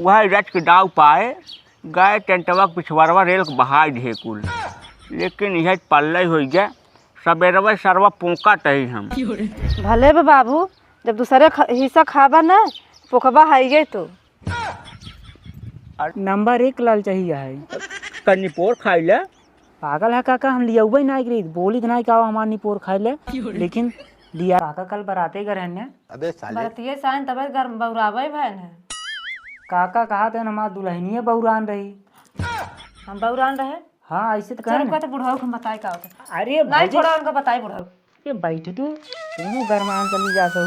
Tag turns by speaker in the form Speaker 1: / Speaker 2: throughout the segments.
Speaker 1: वह रच के दाव पाए गए टेंटवा पिछवरवा रेल के बहाई दिए कुल, लेकिन यह पल्ले हो गया सबेरवा सरवा पोका टही हम।
Speaker 2: भले बे बाबू, जब दूसरे हिस्सा खाबा ना पोखबा हाइगे तो
Speaker 3: नंबर 1 लाल चाहिए है।
Speaker 1: कन्नीपोर खाई ले
Speaker 3: पागल है काका, हम लिया हुआ नहीं गई बोली नहीं का हमार निपोर खाई ले, लेकिन लिया काका कल बराते घर है।
Speaker 4: अबे साले
Speaker 2: बरतिये साइन तबे घर बौरावे भैन है।
Speaker 3: काका कहा थे हमार दुल्हनिया बहुरान रही।
Speaker 2: हम बौरान रहे।
Speaker 3: हाँ ऐसे तो
Speaker 2: चल
Speaker 3: कहना।
Speaker 2: कहते बुढ़ाऊ को बताए का होता।
Speaker 3: अरे
Speaker 2: नहीं छोड़ा उनको बताए बुढ़ाऊ।
Speaker 3: ये बैठ तुम गरमान चली जा सो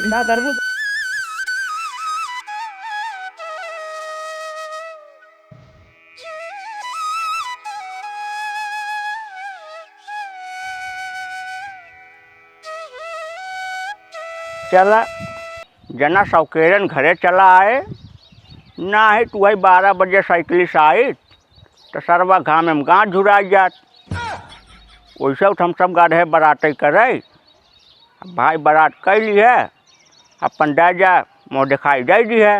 Speaker 3: ना करबू।
Speaker 1: चला जना सौकेरन घरे चला आए ना है तू वही 12 बजे साइकिल से आई तो सरवा घाम में गाँव झुरा जात। वैसे हम सब गाढ़े बरात करे भाई बरात कैली है अपन दे जा मोह दिखाई दे दी है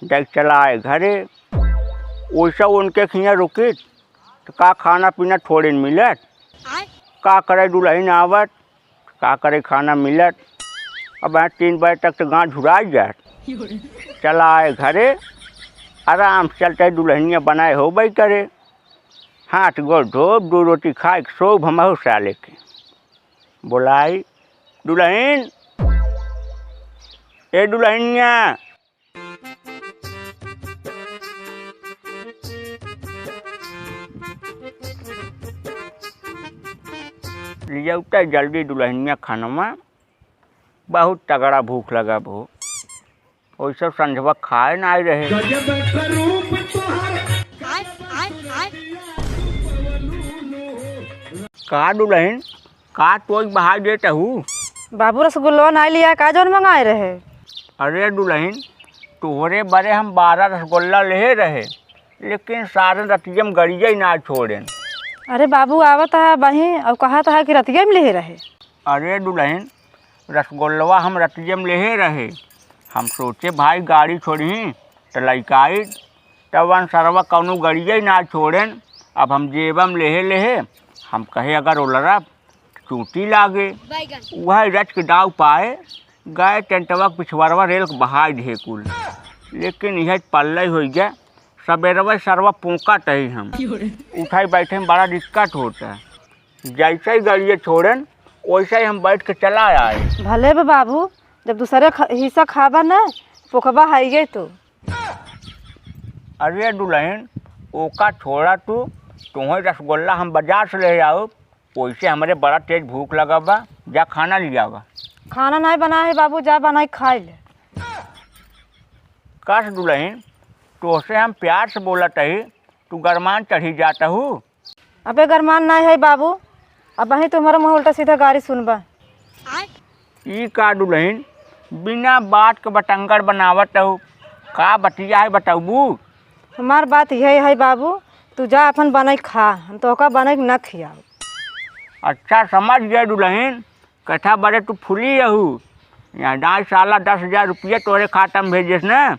Speaker 1: देख चला आए घरे। वैसे उनके खिया रुकी तो का खाना पीना थोड़े मिलत, का करे दुल्हन आवत का करे खाना मिलत। अब 3 बजे तक तो गाँव झुरा जात। चला आए घरे आराम से चलते दुल्हनिया बनाए हो भाई करे, हाथ गोड़ धोब 2 रोटी खाए सोब हम साले के बोलाई दुल्हन ए दुल्हनिया लिया उठा जल्दी दुल्हनिया खाना बहुत तगड़ा भूख लगा भो। वही सब संझवा खाए ना आई रहे। का दुल्हन का तो बहा देता हूँ।
Speaker 2: बाबू रसगुल्ला नहीं लिया का जौन मंगाए रहे।
Speaker 1: अरे दुल्हन तोहरे बड़े हम 12 रसगुल्ला ले रहे, लेकिन सारे रतियम गड़िया ही ना छोड़े।
Speaker 2: अरे बाबू आवत है वहीं और कहा था कि रतिया में ले रहे।
Speaker 1: अरे दुल्हन रसगुल्लवा हम रतियम ले रहे, हम सोचे भाई गाड़ी छोड़ी तो लैकाई तब सरवा कौनो गड़िया ही ना छोड़ेन। अब हम जेबम ले हम कहे अगर ओलरा चूटी लागे वह रच के दाव पाए गए टेंटवा पिछवरवा रेल के बहाई दिए कुल, लेकिन यह पल्ले हो गया सबेरवा सरवा पोका टही हम। उठाई बैठे में बड़ा दिक्कत होता है। जैसे ही गड़िया छोड़न वैसे ही हम बैठ के चला आए।
Speaker 2: भले बे बाबू, जब दूसरे हिस्सा खाबा ना पोखबा हाइगे तो
Speaker 1: अरे दुल्हन ओका छोड़ा तुम्हें रसगुल्ला हम बाजार से ले आओ। वैसे हमारे बड़ा तेज भूख लगा बा, जा खाना लिया बा।
Speaker 2: खाना नहीं बना है बाबू, जा बनाई खाए ले।
Speaker 1: कस दुल्हन तोसे हम प्यार से बोलत ही तू गरमान चढ़ी जाता हूँ।
Speaker 2: अबे गरमान नहीं है बाबू, अब वहीं तुम्हारा मुँह उल्टा सीधा गाड़ी सुनबा।
Speaker 1: ई का दुल्हन बिना बात के बटंगर बनावत हो, का बतिया है बताबू।
Speaker 2: हमार बात यही है बाबू, तू जा अपन बनाई खा, हम तो का बनाई न खियाओ।
Speaker 1: अच्छा समझ गए दुल्हन, कथा बड़े तू फुली रहू। यहाँ 2 साल 10,000 रुपये तोरे खाता में भेजिस न,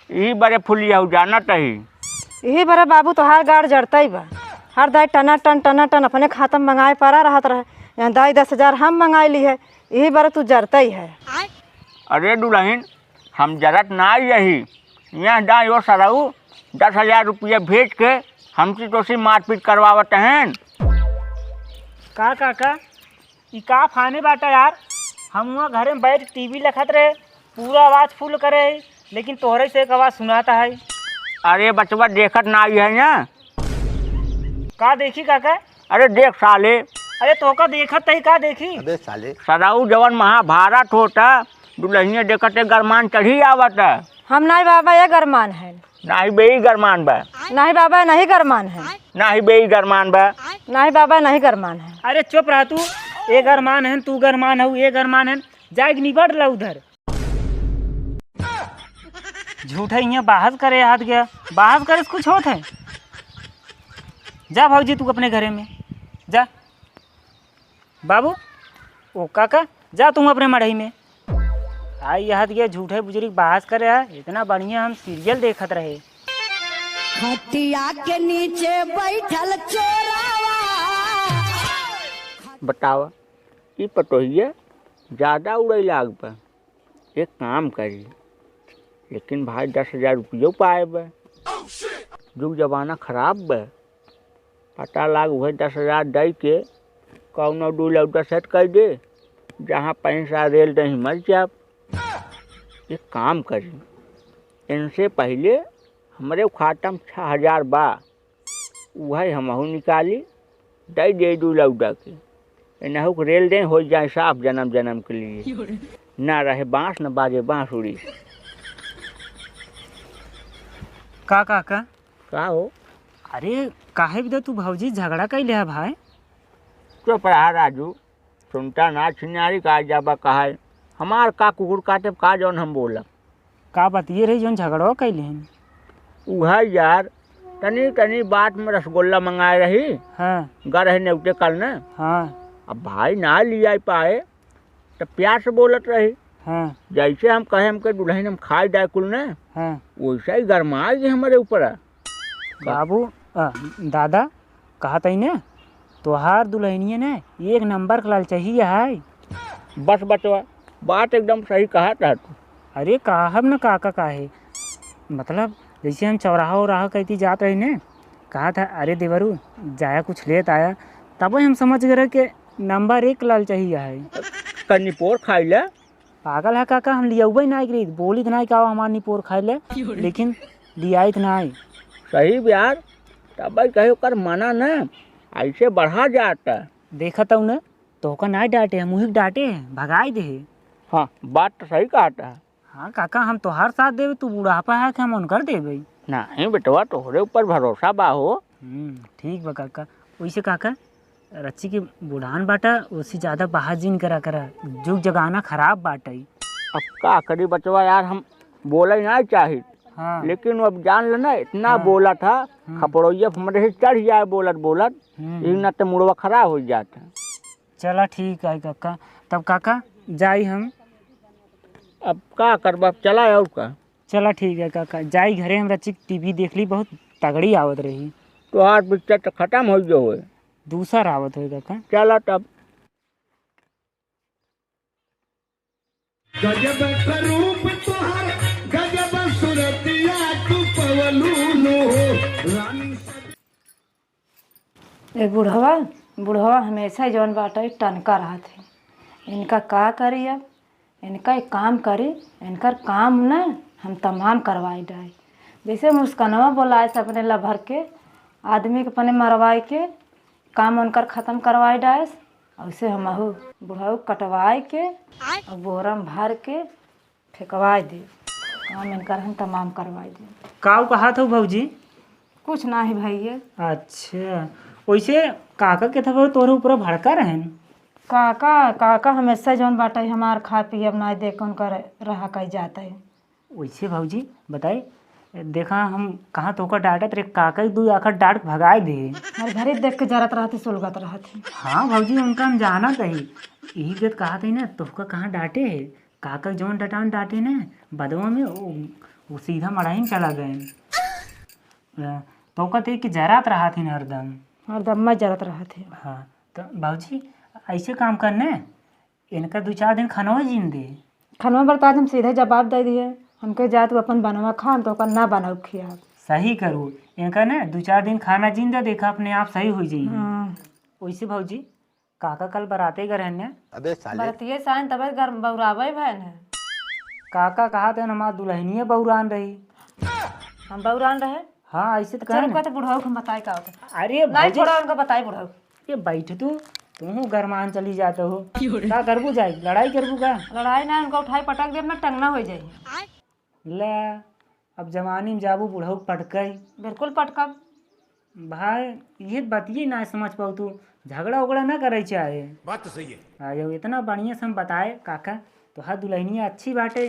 Speaker 1: यही बड़े फुली रहू जानत ही।
Speaker 2: यही बड़े बाबू तो हर गाड़ जड़ता ही बा, हर दाई टना टन अपने खाता में मंगाए पड़ा रहत रहे। यहाँ 10,000 हम मंगाई ली है, यही बड़े तू जड़ता ही है।
Speaker 1: अरे दुल्हन हम जरत ना यही, यहाँ दाई वो सराऊ 10,000 रुपये भेज के हमसे तो सी मारपीट करवावत हैं।
Speaker 3: का काका ई का फाने बाटा यार, हम वहाँ घरे में बैठ टीवी लखत रहे पूरा आवाज़ फुल करे, लेकिन तोहरे से एक आवाज़ सुनाता है।
Speaker 1: अरे बचवा देखत ना आई है ना।
Speaker 3: का देखी काका?
Speaker 1: अरे देख साले।
Speaker 3: अरे तो का देखत ही का देखी?
Speaker 4: अबे साले
Speaker 1: सराऊ जवन महाभारत होता दुल्हनिया देखते गरमान चढ़ी आवता।
Speaker 2: हम नहीं बाबा ये गरमान है।
Speaker 1: नाही बेई गरमान बा।
Speaker 2: नहीं बाबा नहीं गरमान है।
Speaker 1: नाही बेई गरमान बा।
Speaker 2: नहीं बाबा नहीं गरमान है।
Speaker 3: अरे चुप रह तू, ए गरमान है तू गरमान है ये गरमान है, जाग निबड़ ला उधर। झूठा यहाँ बहस करे हाथ गया, बहस करे कुछ होत है। जा भाजी तू अपने घरे में जा। बाबू ओ काका जा तुम अपने मढ़ई में। आई यहाँ दिया झूठे बुजुर्ग बहस करे है, इतना बढ़िया हम सीरियल देखत रहे।
Speaker 4: खटिया के नीचे बैठल चोरावा।
Speaker 1: बतावा ई पटोहिया ज़्यादा उड़े लाग बा। एक काम करी, लेकिन भाई 10,000 रुपये पाए बा। जुग जमाना खराब बा, पता लाग वह 10,000 दे के कौनो दू लौटा सेट कर दे, जहाँ पैसा रेल नहीं मर जाब। एक काम करी, इनसे पहले हमारे खाता में 6,000 बा, वह हमहू निकाली दे दे दू लौटा के। इनहू के रेल दे हो जाए साफ जन्म जन्म के लिए, ना रहे बाँस न बाजे बाँसुरी।
Speaker 3: का काका?
Speaker 1: का हो?
Speaker 3: अरे काहे भी तू भौजी झगड़ा कैले है भाई?
Speaker 1: चुप रहा राजू, सुनता ना छिनारी का जाबा कहा हमार का कुकुर काटे का जौन हम बोला।
Speaker 3: का बतिए रही जौन झगड़वा कैले हैं?
Speaker 1: वह यार तनी तनी बात में रसगुल्ला मंगाए रही,
Speaker 3: हाँ
Speaker 1: गर है नेवटे कल न।
Speaker 3: हाँ
Speaker 1: अब भाई ना लिया पाए तो प्यार से बोलत रही।
Speaker 3: हाँ
Speaker 1: जैसे हम कहे हमके दुल्हन हम खाए जाए कुल न,
Speaker 3: हाँ।
Speaker 1: वैसा ही गरमाए गए हमारे ऊपर।
Speaker 3: बाबू दादा कहा तई ने तोहार दुल्हनिया ने एक नंबर का लाल चाहिए है।
Speaker 1: बस बचवा, बात एकदम सही कहा था तू।
Speaker 3: अरे कहब न काका काहे, मतलब जैसे हम चौराहा उराहा कहती जात रही ने, कहा था अरे देवरू जाया कुछ लेत आया, तब हम समझ गए कि नंबर 1 लाल चाहिए है।
Speaker 1: कन्नीपोर खाई ले।
Speaker 3: पागल है काका, हम लियाबे नहीं करी, बोली नहीं का हमार निपोर खाए ले, लेकिन लियाई नहीं।
Speaker 1: सही यार, तब कहो कर मना न, ऐसे बढ़ा जाता।
Speaker 3: देखा तो न तो का नहीं डांटे, मुँह डांटे भगाई दे।
Speaker 1: हाँ बात तो सही कहता है।
Speaker 3: हाँ काका हम तो हर साथ देवे, तू बुढ़ापा है कि हम उनकर देवे।
Speaker 1: नहीं बेटवा, तोहरे ऊपर भरोसा बा हो।
Speaker 3: ठीक बा काका। वैसे काका रच्ची के बुढ़ान बाटा उससे ज़्यादा बाहर जिन करा करा, जुग जगाना खराब बाटा ही।
Speaker 1: अब का करी बचवा यार, हम बोले नहीं चाही,
Speaker 3: हाँ
Speaker 1: लेकिन अब जान लेना इतना बोला था खपड़ोइया हमारे से चढ़ जाए बोलत बोलत, न तो मुड़वा खराब हो जाता।
Speaker 3: चला ठीक है काका, तब काका जाई हम।
Speaker 1: अब का करबा, चला और का।
Speaker 3: चला ठीक है काका, जाई घरे। हम रच्ची टीवी देख ली, बहुत तगड़ी आवत रही।
Speaker 1: तोहार पिक्चर तो खत्म हो गयो है,
Speaker 3: दूसरा आवत हो काका।
Speaker 1: चला तब।
Speaker 5: गजब करूप तोहर गजब सुरतिया तू पवलू रानी।
Speaker 2: ए बुढ़वा हमेशा जौन बाटे टनका रहा थे। इनका का करी, अब इनका एक काम करी, इनकर काम न हम तमाम करवाई डाए। जैसे मुस्कनवा बोलाए से अपने लभर के आदमी के अपने मरवाए के काम उनकर ख़त्म करवाई डाए, वैसे हमहू बुढ़ऊ कटवाए के और बोरा में भर के फेंकवाई दे, काम इनकर हम तमाम करवाई दे।
Speaker 3: काऊ कहा था भौजी?
Speaker 2: कुछ ना ही भैया।
Speaker 3: अच्छा वैसे काका के था तोरे ऊपर भड़का रहन?
Speaker 2: काका हमेशा जौन बाटे हमार खा पी अब ना देख उनकर रहा कही जाता है।
Speaker 3: वैसे भौजी बताए, देखा हम कहाँ तो डांटा तेरे काका दू आखिर डांट भगाए दे।
Speaker 2: हर घड़ी देख के जरत रहती सुलगत रहती।
Speaker 3: हाँ भौजी उनका हम जाना कही, यही बात कहा थी ना, तोहका कहाँ डांटे है, काका जौन डटान डांटे ना बदवा में वो सीधा मड़ाई में चला गए। तो कहते कि जरात रहा थी ना
Speaker 2: हरदम मैं जरत रहा थी।
Speaker 3: हाँ तो भौजी ऐसे काम करने, इनका 2-4 दिन खाना जीन दे।
Speaker 2: खनवा बरता हम सीधे जवाब दे दिए, हमके जा तू अपन बनवा खा, हम तो अपन ना बनाऊ खिया।
Speaker 3: सही करू, इनका ना 2-4 दिन खाना जीन दे, देखा अपने आप सही हो जाइए। वैसे भौजी काका कल बराते गए रहने।
Speaker 6: अबे साले
Speaker 2: बरतिये साइन तब घर बौरावे भैन है।
Speaker 3: काका कहा थे हमार दुल्हनिया बौरान रही।
Speaker 2: हम बौरान रहे।
Speaker 3: हाँ ऐसे तो
Speaker 2: चल
Speaker 3: कहना।
Speaker 2: कहते बुढ़ाऊ को बताए का होता।
Speaker 3: अरे
Speaker 2: नहीं छोड़ा उनको बताए बुढ़ाऊ।
Speaker 3: ये बैठ तुम गरमान चली जाते हो, क्या करबू जाए लड़ाई करबू का?
Speaker 2: लड़ाई ना, उनको उठाई पटक दे अपना टंगना हो जाए।
Speaker 3: ले अब जवानी में जाबू बुढ़ऊ पटकई।
Speaker 2: बिल्कुल पटकब
Speaker 3: भाई, ये बतिए ना समझ पाऊ, तू झगड़ा उगड़ा ना करे चाहे।
Speaker 6: बात तो सही है।
Speaker 3: हाँ इतना बढ़िया से हम बताए काका, तो हर दुल्हनिया अच्छी बाटे,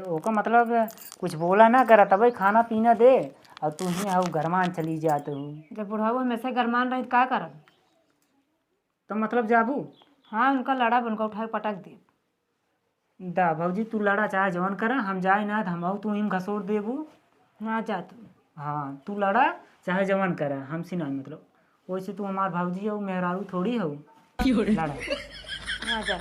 Speaker 3: ओका मतलब कुछ बोला ना करा, तब खाना पीना दे, और तू ही आओ गरमान चली जाते हो।
Speaker 2: जब बुढ़ाऊ हमेशा गरमान रही का करब?
Speaker 3: तो मतलब जाबू?
Speaker 2: हाँ उनका लड़ा उनका उठाए पटक दे।
Speaker 3: दा भौजी तू लड़ा चाहे जवन करा, हम जाए ना हम आऊ तू इम घसोड़ देबू।
Speaker 2: ना जा तू।
Speaker 3: हाँ तू लड़ा चाहे जवन करा, हमसे नहीं मतलब। वैसे तू हमार भौजी हो, मेहरारू थोड़ी हो। लड़ा
Speaker 2: ना जा।